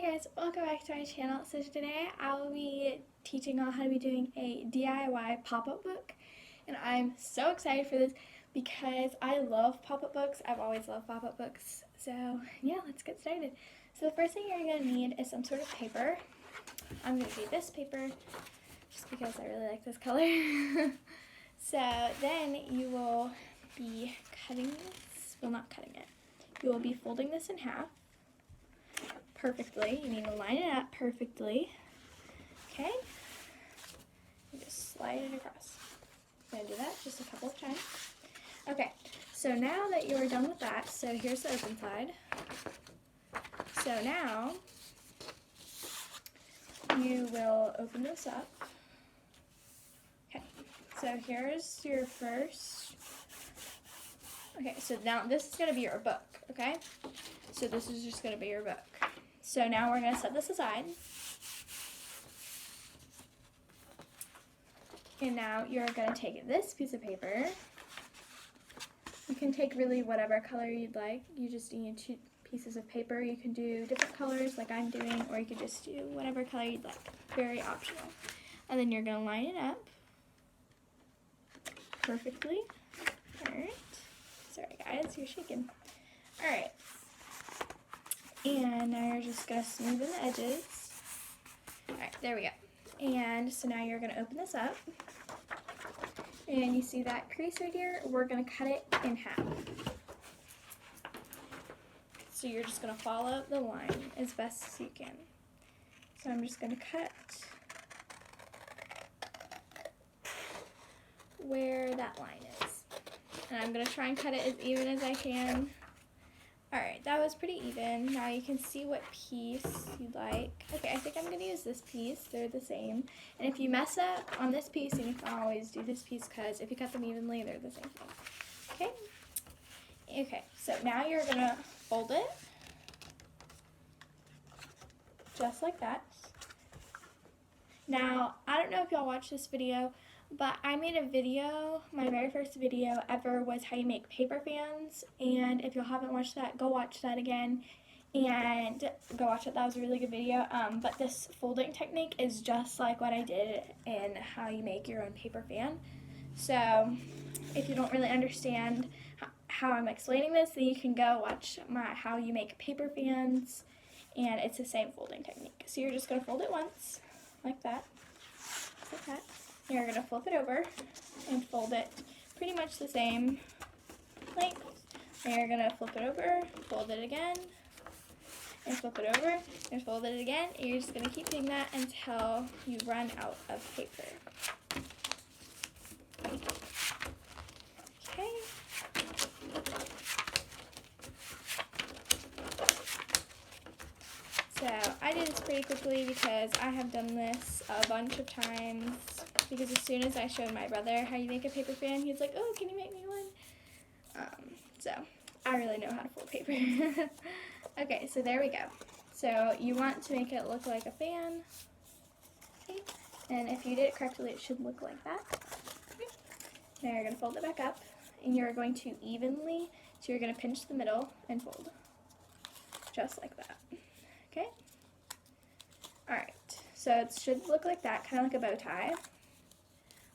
Hey guys, welcome back to my channel. So today I will be teaching on how to be doing a DIY pop-up book, and I'm so excited for this because I love pop-up books. I've always loved pop-up books. So yeah, let's get started. So the first thing you're going to need is some sort of paper. I'm going to do this paper just because I really like this color. So then you will be cutting this, well, not cutting it. You will be folding this in half perfectly. You need to line it up perfectly. Okay? You just slide it across. I'm going to do that just a couple of times. Okay, so now that you're done with that, so here's the open side. So now you will open this up. Okay, so here's your first. Okay, so now this is going to be your book, okay? So this is just going to be your book. So now we're going to set this aside. And now you're going to take this piece of paper. You can take really whatever color you'd like. You just need 2 pieces of paper. You can do different colors like I'm doing, or you could just do whatever color you'd like. Very optional. And then you're going to line it up perfectly. Alright. Sorry guys, you're shaking. Alright. And now you're just going to smoothen the edges. Alright, there we go. And so now you're going to open this up. And you see that crease right here? We're going to cut it in half. So you're just going to follow the line as best as you can. So I'm just going to cut where that line is. And I'm going to try and cut it as even as I can. Alright, that was pretty even. Now you can see what piece you'd like. Okay, I think I'm going to use this piece. They're the same. And if you mess up on this piece, then you can always do this piece, because if you cut them evenly, they're the same thing. Okay? Okay, so now you're going to fold it. Just like that. Now, I don't know if y'all watched this video, but I made a video, my very first video ever was how you make paper fans, and if you haven't watched that, go watch that again, and go watch it. That was a really good video. But this folding technique is just like what I did in how you make your own paper fan. So if you don't really understand how I'm explaining this, then you can go watch my how you make paper fans, and it's the same folding technique. So you're just going to fold it once, like that, just like that. You're going to flip it over and fold it pretty much the same length. And you're going to flip it over, fold it again, and flip it over, and fold it again. And you're just going to keep doing that until you run out of paper. Okay. So I did this pretty quickly because I have done this a bunch of times. Because as soon as I showed my brother how you make a paper fan, he's like, oh, can you make me one? So I really know how to fold paper. Okay, so there we go. So you want to make it look like a fan. Okay. And if you did it correctly, it should look like that. Okay. Now you're going to fold it back up. And you're going to evenly, so you're going to pinch the middle and fold. Just like that. Okay? Alright, so it should look like that, kind of like a bow tie.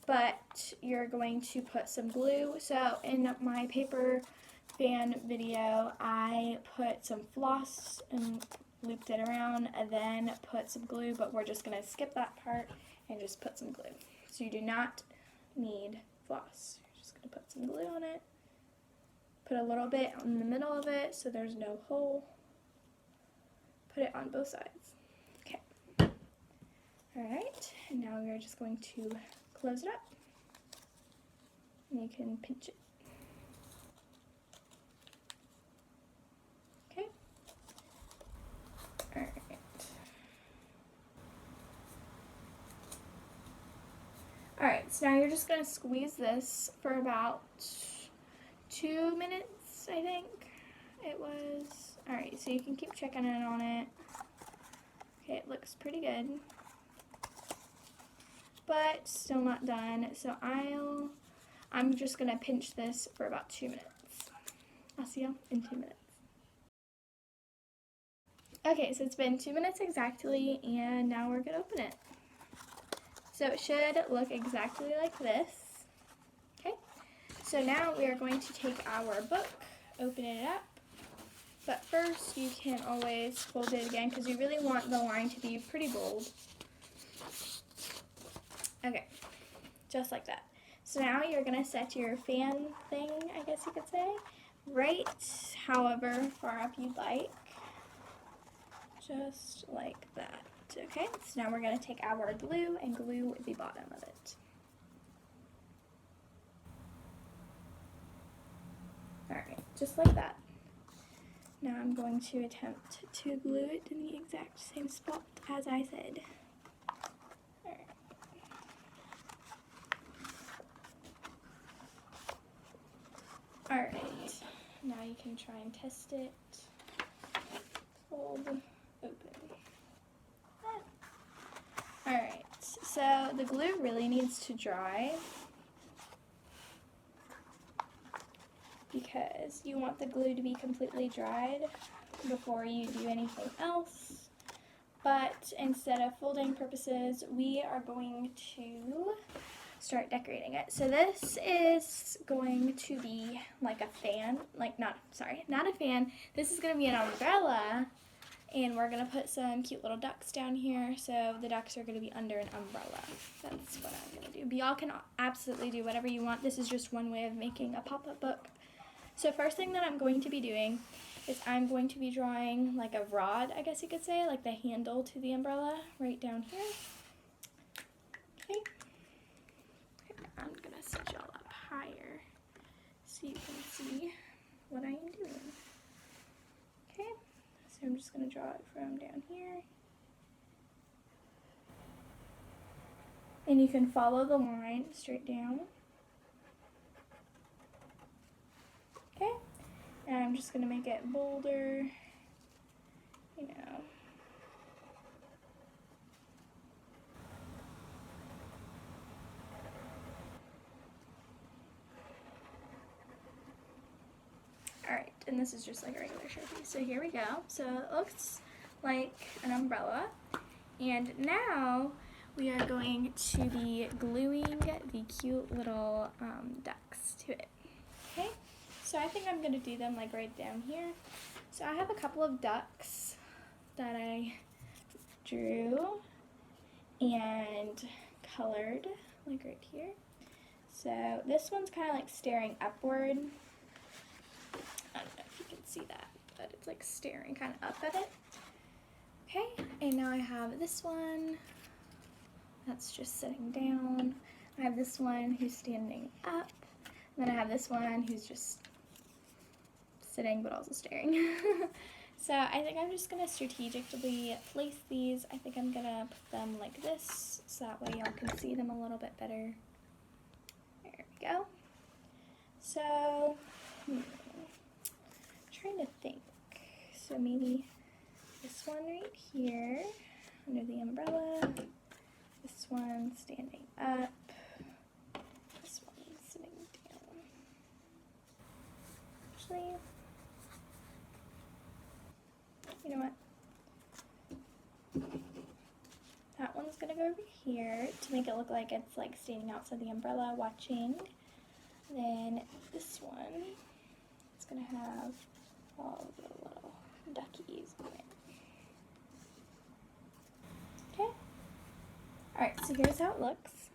But you're going to put some glue. So in my paper fan video, I put some floss and looped it around, and then put some glue, but we're just going to skip that part and just put some glue. So you do not need floss. You're just going to put some glue on it. Put a little bit in the middle of it so there's no hole. Put it on both sides. Okay. Alright, and now we're just going to close it up. And you can pinch it. Okay. Alright. Alright, so now you're just going to squeeze this for about 2 minutes, I think it was. Alright, so you can keep checking in on it. Okay, it looks pretty good. But still not done, so I'm just going to pinch this for about 2 minutes. I'll see you in 2 minutes. Okay, so it's been 2 minutes exactly, and now we're gonna open it. So it should look exactly like this. Okay, so now we are going to take our book, open it up, but first you can always fold it again because you really want the line to be pretty bold. Okay, just like that. So now you're gonna set your fan thing, I guess you could say, right however far up you'd like. Just like that. Okay, so now we're going to take our glue and glue the bottom of it. Alright, just like that. Now I'm going to attempt to glue it in the exact same spot as I said. Alright, now you can try and test it. Fold, open. Alright, so the glue really needs to dry because you want the glue to be completely dried before you do anything else. But instead of folding purposes, we are going to start decorating it. So this is going to be like a fan, not a fan. This is going to be an umbrella. And we're going to put some cute little ducks down here, so the ducks are going to be under an umbrella. That's what I'm going to do. But y'all can absolutely do whatever you want. This is just one way of making a pop-up book. So first thing that I'm going to be doing is I'm going to be drawing like a rod, I guess you could say, like the handle to the umbrella right down here. Okay. I'm going to set y'all up higher so you can see what I am doing. Okay. So I'm just going to draw it from down here. And you can follow the line straight down. Okay. And I'm just going to make it bolder, you know. Alright, and this is just like a regular Sharpie. So here we go. So it looks like an umbrella. And now we are going to be gluing the cute little ducks to it. Okay, so I think I'm going to do them like right down here. So I have a couple of ducks that I drew and colored like right here. So this one's kind of like staring upward. I don't know if you can see that, but it's like staring kind of up at it. Okay, and now I have this one that's just sitting down. I have this one who's standing up. And then I have this one who's just sitting but also staring. So I think I'm just going to strategically place these. I think I'm going to put them like this so that way y'all can see them a little bit better. There we go. So, trying to think. So maybe this one right here under the umbrella, this one standing up, this one sitting down. Actually, you know what? That one's gonna go over here to make it look like it's like standing outside the umbrella watching. Then this one is gonna have all the little duckies in there. Okay. Alright, so here's how it looks.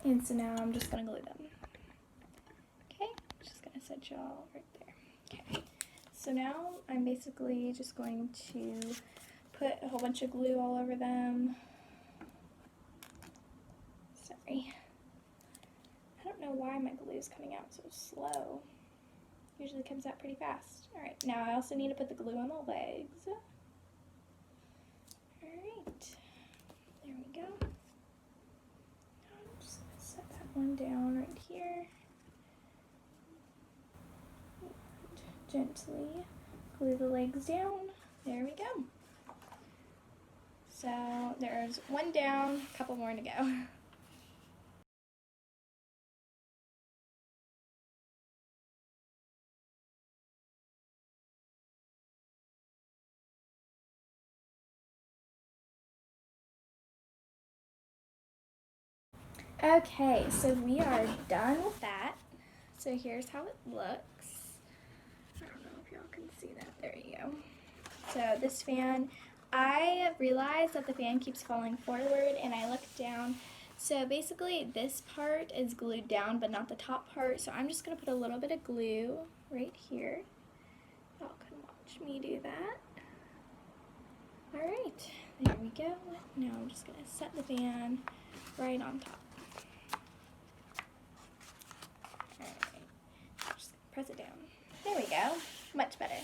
And so now I'm just gonna glue them. Okay, just gonna set y'all right there. Okay. So now I'm basically just going to put a whole bunch of glue all over them. Sorry. I don't know why my glue is coming out so slow. Usually comes out pretty fast. Alright, now I also need to put the glue on the legs. Alright, there we go. Now I'm just going to set that one down right here. And gently glue the legs down. There we go. So there's one down, a couple more to go. Okay, so we are done with that. So here's how it looks. I don't know if y'all can see that. There you go. So this fan, I realized that the fan keeps falling forward and I looked down. So basically this part is glued down but not the top part. So I'm just going to put a little bit of glue right here. Y'all can watch me do that. Alright, there we go. Now I'm just going to set the fan right on top. Press it down. There we go. Much better.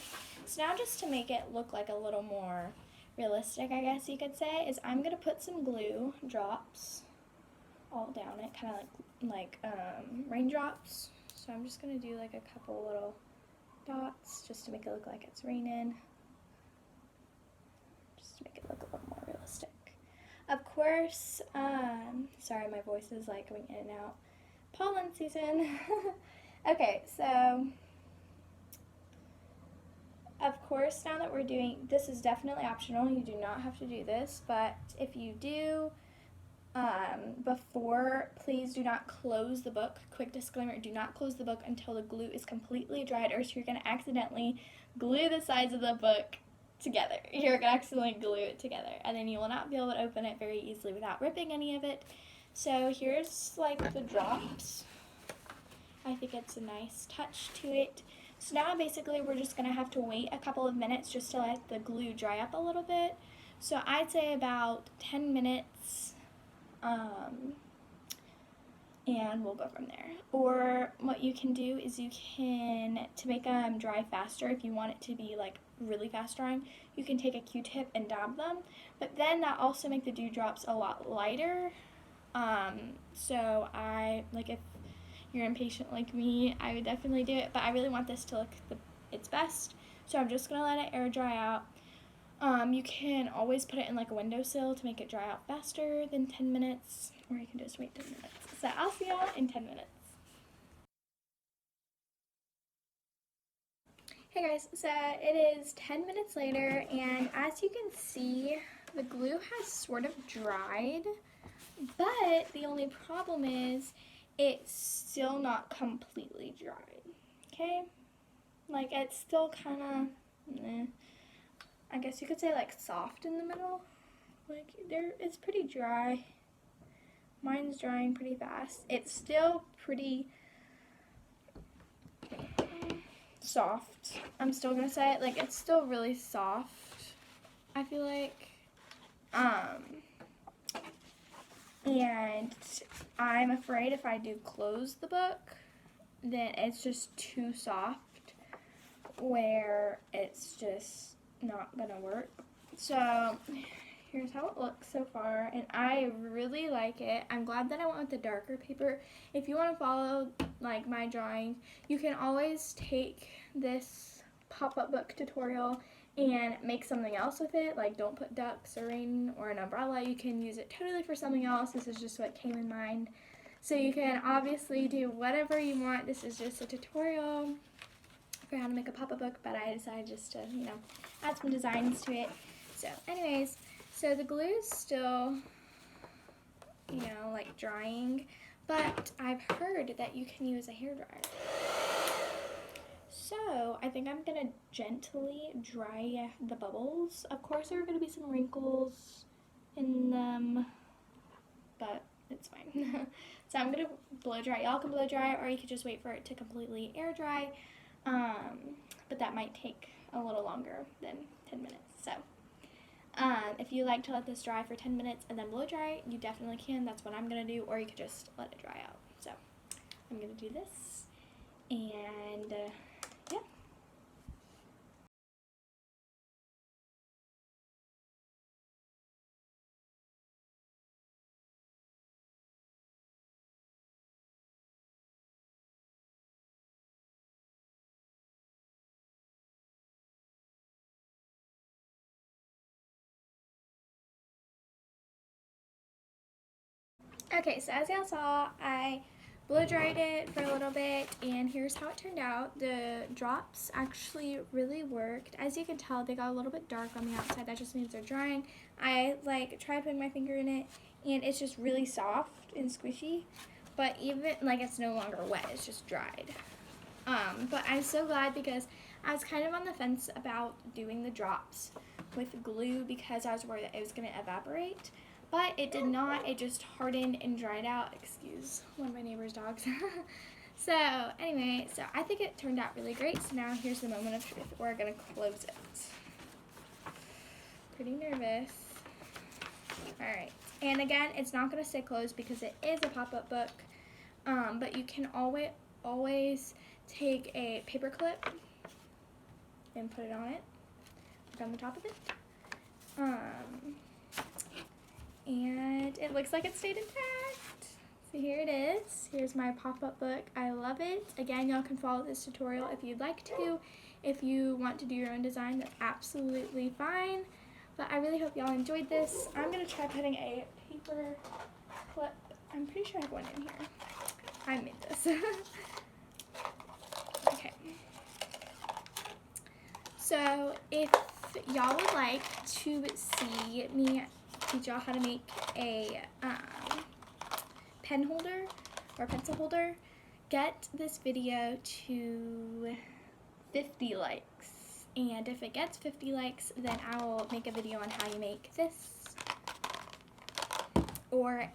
So now just to make it look like a little more realistic, I guess you could say, is I'm going to put some glue drops all down it, kind of like raindrops. So I'm just going to do like a couple little dots just to make it look like it's raining. Just to make it look a little more realistic. Of course, sorry, my voice is like going in and out. Pollen season. Okay, so of course, now that we're doing, this is definitely optional, you do not have to do this, but if you do, before, please do not close the book. Quick disclaimer, do not close the book until the glue is completely dried, or you're going to accidentally glue the sides of the book together. You're going to accidentally glue it together, and then you will not be able to open it very easily without ripping any of it. So here's like the drops. I think it's a nice touch to it. So now basically we're just going to have to wait a couple of minutes just to let the glue dry up a little bit. So I'd say about 10 minutes, and we'll go from there. Or what you can do is you can, to make them dry faster, if you want it to be like really fast drying, you can take a Q-tip and dab them. But then that also makes the dewdrops a lot lighter. So if you're impatient like me, I would definitely do it, but I really want this to look its best, so I'm just going to let it air dry out. You can always put it in like a windowsill to make it dry out faster than 10 minutes, or you can just wait 10 minutes. So I'll see y'all in 10 minutes. Hey guys, so it is 10 minutes later, and as you can see, the glue has sort of dried, but the only problem is it's still not completely dried, okay? Like, it's still kind of, I guess you could say, like, soft in the middle. Like, it's pretty dry. Mine's drying pretty fast. It's still pretty soft. I'm still gonna say it. Like, it's still really soft, I feel like. And I'm afraid if I do close the book, then it's just too soft where it's just not gonna work. So here's how it looks so far, and I really like it. I'm glad that I went with the darker paper. If you want to follow like my drawing, you can always take this pop-up book tutorial and make something else with it. Like, don't put ducks or rain or an umbrella. You can use it totally for something else. This is just what came in mind. So you can obviously do whatever you want. This is just a tutorial for how to make a pop-up book, but I decided just to, add some designs to it. So anyways, so the glue is still, like drying, but I've heard that you can use a hairdryer. So I think I'm gonna gently dry the bubbles. Of course there are gonna be some wrinkles in them, but it's fine. So I'm gonna blow dry. Y'all can blow dry, or you could just wait for it to completely air dry. But that might take a little longer than 10 minutes. So if you like to let this dry for 10 minutes and then blow dry, you definitely can. That's what I'm gonna do, or you could just let it dry out. So I'm gonna do this, and yeah. Okay, so as y'all saw, I blow dried it for a little bit, and here's how it turned out. The drops actually really worked. As you can tell, they got a little bit dark on the outside. That just means they're drying. I tried putting my finger in it, and it's just really soft and squishy, but even it's no longer wet, it's just dried. But I'm so glad, because I was kind of on the fence about doing the drops with glue because I was worried that it was going to evaporate. But it did not. It just hardened and dried out. Excuse one of my neighbor's dogs. So anyway, I think it turned out really great. So now here's the moment of truth. We're going to close it. Pretty nervous. Alright. And again, it's not going to stay closed because it is a pop-up book. But you can always take a paper clip and put it on it. Put it on the top of it. And it looks like it stayed intact. So here it is. Here's my pop-up book. I love it. Again, y'all can follow this tutorial if you'd like to. If you want to do your own design, that's absolutely fine. But I really hope y'all enjoyed this. I'm going to try putting a paper clip. I'm pretty sure I have one in here. I made this. Okay. So if y'all would like to see me teach y'all how to make a pen holder or pencil holder, get this video to 50 likes. And if it gets 50 likes, then I will make a video on how you make this. Or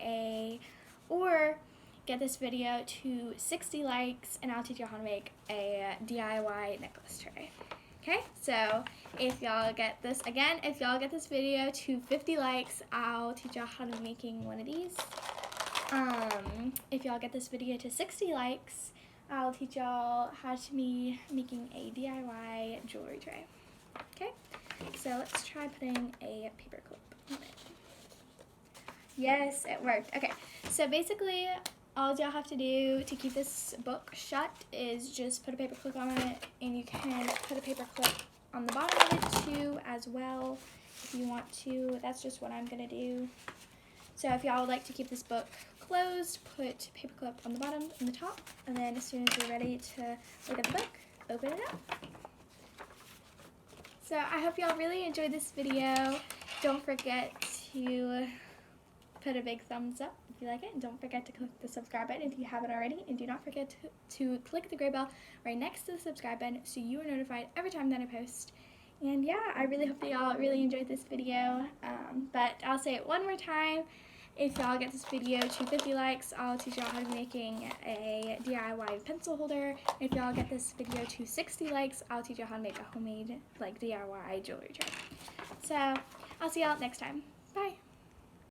get this video to 60 likes, and I'll teach you how to make a DIY necklace tray. Okay, so if y'all get this, again, if y'all get this video to 50 likes, I'll teach y'all how to be making one of these. If y'all get this video to 60 likes, I'll teach y'all how to be making a DIY jewelry tray. Okay, so let's try putting a paper clip on it. Yes, it worked. Okay, so basically, all y'all have to do to keep this book shut is just put a paper clip on it, and you can put a paper clip on the bottom of it too as well if you want to. That's just what I'm going to do. So if y'all would like to keep this book closed, put paper clip on the bottom and the top, and then as soon as you're ready to look at the book, open it up. So I hope y'all really enjoyed this video. Don't forget to put a big thumbs up if you like it, and don't forget to click the subscribe button if you haven't already, and do not forget to click the gray bell right next to the subscribe button so you are notified every time that I post. And yeah, I really hope that y'all really enjoyed this video, but I'll say it one more time. If y'all get this video to 50 likes, I'll teach y'all how to be making a DIY pencil holder. If y'all get this video to 60 likes, I'll teach y'all how to make a homemade DIY jewelry tray. So I'll see y'all next time. Bye.